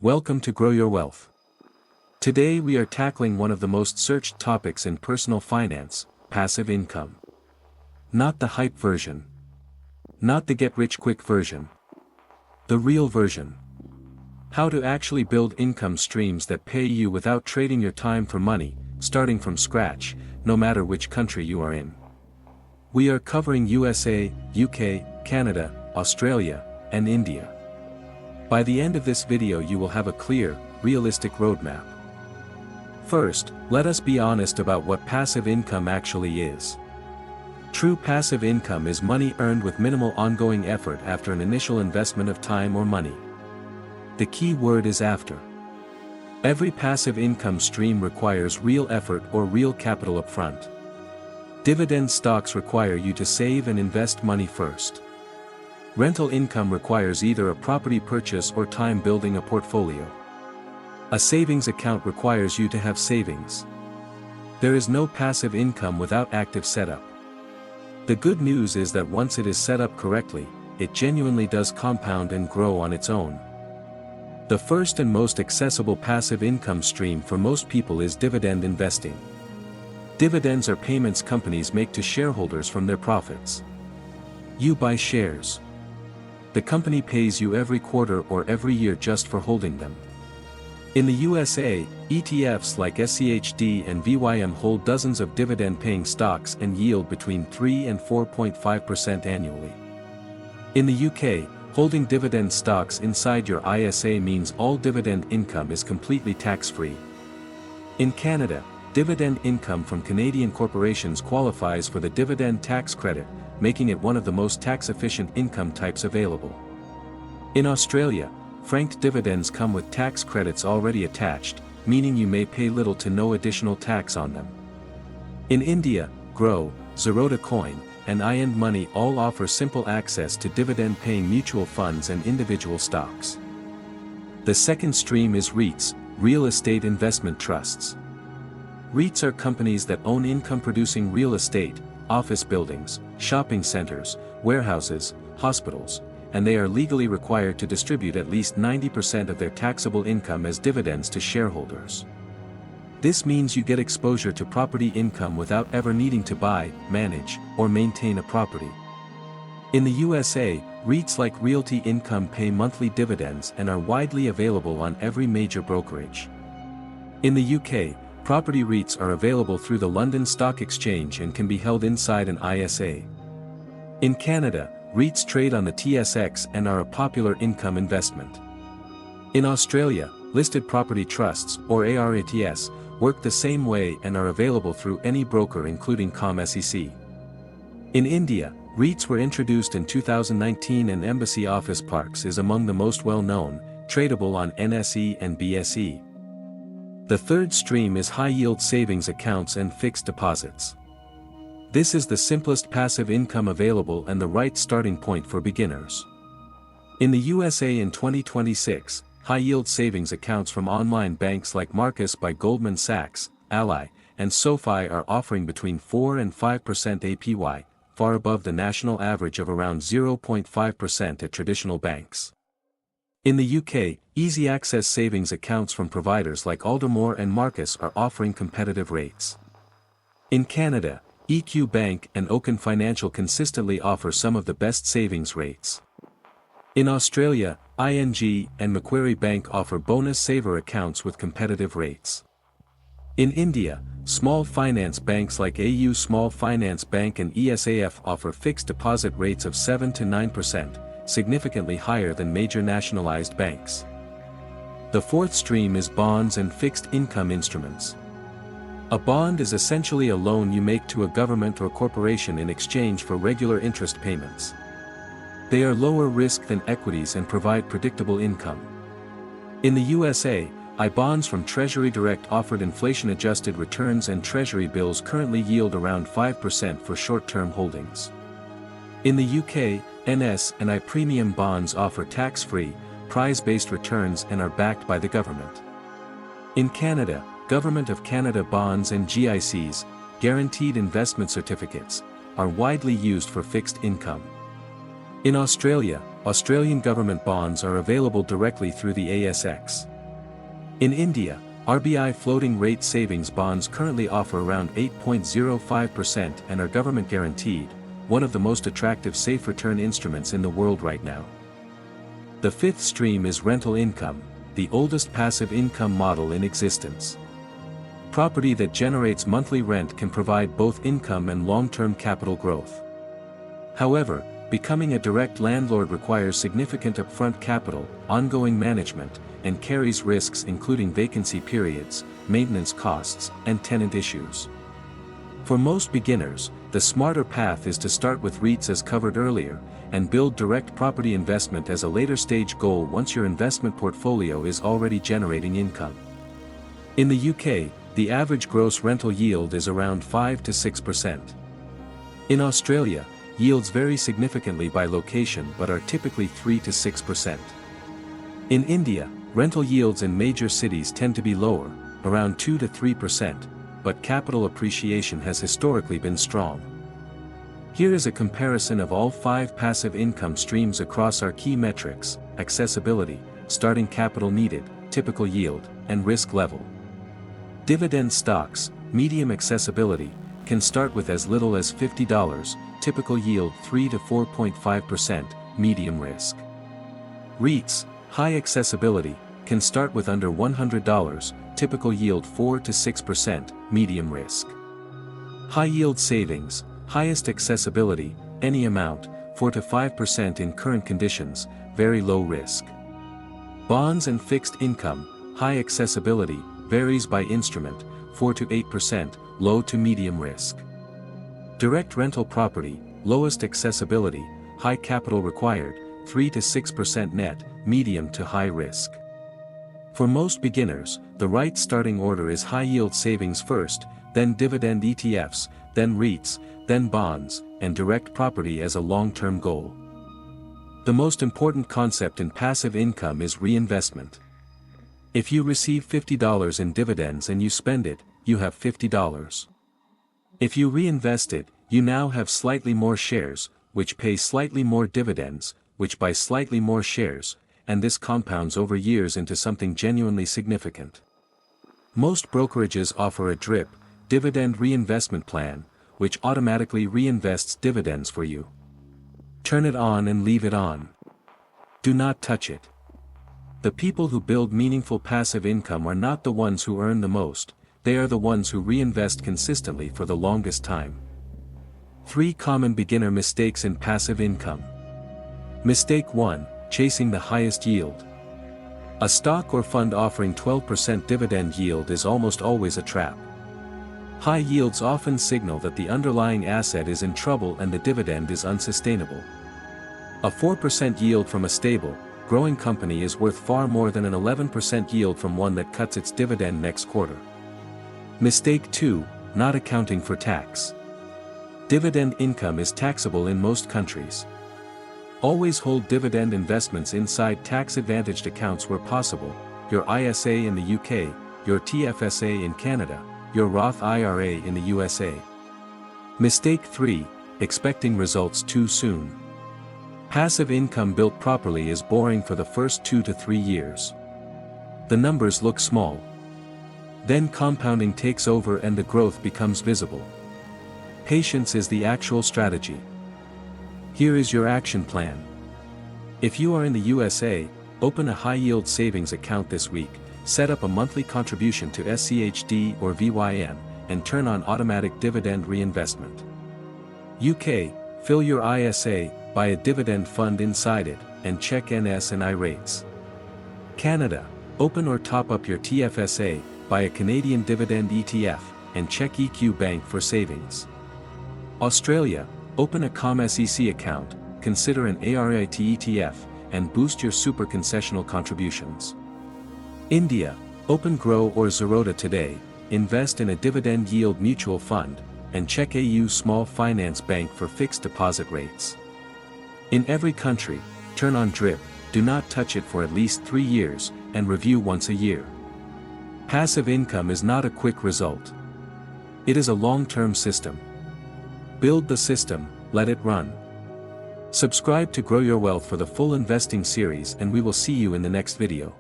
Welcome to Grow Your Wealth. Today we are tackling one of the most searched topics in personal finance, passive income. Not the hype version. Not the get-rich-quick version. The real version. How to actually build income streams that pay you without trading your time for money, starting from scratch, no matter which country you are in. We are covering USA, UK, Canada, Australia, and India. By the end of this video you will have a clear, realistic roadmap. First, let us be honest about what passive income actually is. True passive income is money earned with minimal ongoing effort after an initial investment of time or money. The key word is after. Every passive income stream requires real effort or real capital upfront. Dividend stocks require you to save and invest money first. Rental income requires either a property purchase or time building a portfolio. A savings account requires you to have savings. There is no passive income without active setup. The good news is that once it is set up correctly, it genuinely does compound and grow on its own. The first and most accessible passive income stream for most people is dividend investing. Dividends are payments companies make to shareholders from their profits. You buy shares. The company pays you every quarter or every year just for holding them. In the USA, ETFs like SCHD and VYM hold dozens of dividend-paying stocks and yield between 3 and 4.5% annually. In the UK, holding dividend stocks inside your ISA means all dividend income is completely tax-free. In Canada, dividend income from Canadian corporations qualifies for the dividend tax credit, making it one of the most tax-efficient income types available. In Australia, franked dividends come with tax credits already attached, meaning you may pay little to no additional tax on them. In India, Groww, Zerodha Coin, and iAndMoney all offer simple access to dividend-paying mutual funds and individual stocks. The second stream is REITs, real estate investment trusts. REITs are companies that own income-producing real estate, office buildings, shopping centers, warehouses, hospitals, and they are legally required to distribute at least 90% of their taxable income as dividends to shareholders. This means you get exposure to property income without ever needing to buy, manage, or maintain a property. In the USA, REITs like Realty Income pay monthly dividends and are widely available on every major brokerage. In the UK, property REITs are available through the London Stock Exchange and can be held inside an ISA. In Canada, REITs trade on the TSX and are a popular income investment. In Australia, listed property trusts, or A-REITs, work the same way and are available through any broker including SCHD. In India, REITs were introduced in 2019 and Embassy Office Parks is among the most well-known, tradable on NS&I and BSE. The third stream is high-yield savings accounts and fixed deposits. This is the simplest passive income available and the right starting point for beginners. In the USA in 2026, high-yield savings accounts from online banks like Marcus by Goldman Sachs, Ally, and SoFi are offering between 4 and 5% APY, far above the national average of around 0.5% at traditional banks. In the UK, easy-access savings accounts from providers like Aldermore and Marcus are offering competitive rates. In Canada, EQ Bank and Oaken Financial consistently offer some of the best savings rates. In Australia, ING and Macquarie Bank offer bonus saver accounts with competitive rates. In India, small finance banks like AU Small Finance Bank and ESAF offer fixed deposit rates of 7 to 9%. Significantly higher than major nationalized banks. The fourth stream is bonds and fixed income instruments. A bond is essentially a loan you make to a government or corporation in exchange for regular interest payments. They are lower risk than equities and provide predictable income. In the USA, I-bonds from TreasuryDirect offered inflation-adjusted returns and Treasury bills currently yield around 5% for short-term holdings. In the UK, NS&I premium bonds offer tax-free, prize-based returns and are backed by the government. In Canada, Government of Canada bonds and GICs, guaranteed investment certificates, are widely used for fixed income. In Australia, Australian government bonds are available directly through the ASX. In India, RBI floating rate savings bonds currently offer around 8.05% and are government guaranteed, one of the most attractive safe return instruments in the world right now. The fifth stream is rental income, the oldest passive income model in existence. Property that generates monthly rent can provide both income and long-term capital growth. However, becoming a direct landlord requires significant upfront capital, ongoing management, and carries risks including vacancy periods, maintenance costs, and tenant issues. For most beginners, the smarter path is to start with REITs as covered earlier, and build direct property investment as a later stage goal once your investment portfolio is already generating income. In the UK, the average gross rental yield is around 5 to 6%. In Australia, yields vary significantly by location but are typically 3 to 6%. In India, rental yields in major cities tend to be lower, around 2 to 3%, but capital appreciation has historically been strong. Here is a comparison of all 5 passive income streams across our key metrics: accessibility, starting capital needed, typical yield, and risk level. Dividend stocks, medium accessibility, can start with as little as $50, typical yield 3 to 4.5%, medium risk. REITs, high accessibility, can start with under $100, typical yield 4 to 6%, medium risk. High yield savings, highest accessibility, any amount, 4 to 5% in current conditions, very low risk. Bonds and fixed income, high accessibility, varies by instrument, 4 to 8%, low to medium risk. Direct rental property, lowest accessibility, high capital required, 3 to 6% net, medium to high risk. For most beginners, the right starting order is high-yield savings first, then dividend ETFs, then REITs, then bonds, and direct property as a long-term goal. The most important concept in passive income is reinvestment. If you receive $50 in dividends and you spend it, you have $50. If you reinvest it, you now have slightly more shares, which pay slightly more dividends, which buy slightly more shares, and this compounds over years into something genuinely significant. Most brokerages offer a DRIP, dividend reinvestment plan, which automatically reinvests dividends for you. Turn it on and leave it on. Do not touch it. The people who build meaningful passive income are not the ones who earn the most, they are the ones who reinvest consistently for the longest time. 3 common beginner mistakes in passive income. Mistake 1, chasing the highest yield. A stock or fund offering 12% dividend yield is almost always a trap. High yields often signal that the underlying asset is in trouble and the dividend is unsustainable. A 4% yield from a stable, growing company is worth far more than an 11% yield from one that cuts its dividend next quarter. Mistake 2, not accounting for tax. Dividend income is taxable in most countries. Always hold dividend investments inside tax-advantaged accounts where possible, your ISA in the UK, your TFSA in Canada, your Roth IRA in the USA. Mistake 3, expecting results too soon. Passive income built properly is boring for the first 2 to 3 years. The numbers look small. Then compounding takes over and the growth becomes visible. Patience is the actual strategy. Here is your action plan. If you are in the USA, open a high-yield savings account this week, set up a monthly contribution to SCHD or VYM, and turn on automatic dividend reinvestment. UK, fill your ISA, buy a dividend fund inside it, and check NS&I rates. Canada, open or top up your TFSA, buy a Canadian dividend ETF, and check EQ Bank for savings. Australia, open a CommSEC account, consider an A-REIT ETF, and boost your super concessional contributions. India, open Groww or Zerodha today, invest in a dividend yield mutual fund, and check AU Small Finance Bank for fixed deposit rates. In every country, turn on DRIP, do not touch it for at least 3 years, and review once a year. Passive income is not a quick result. It is a long-term system. Build the system, let it run. Subscribe to Grow Your Wealth for the full investing series and we will see you in the next video.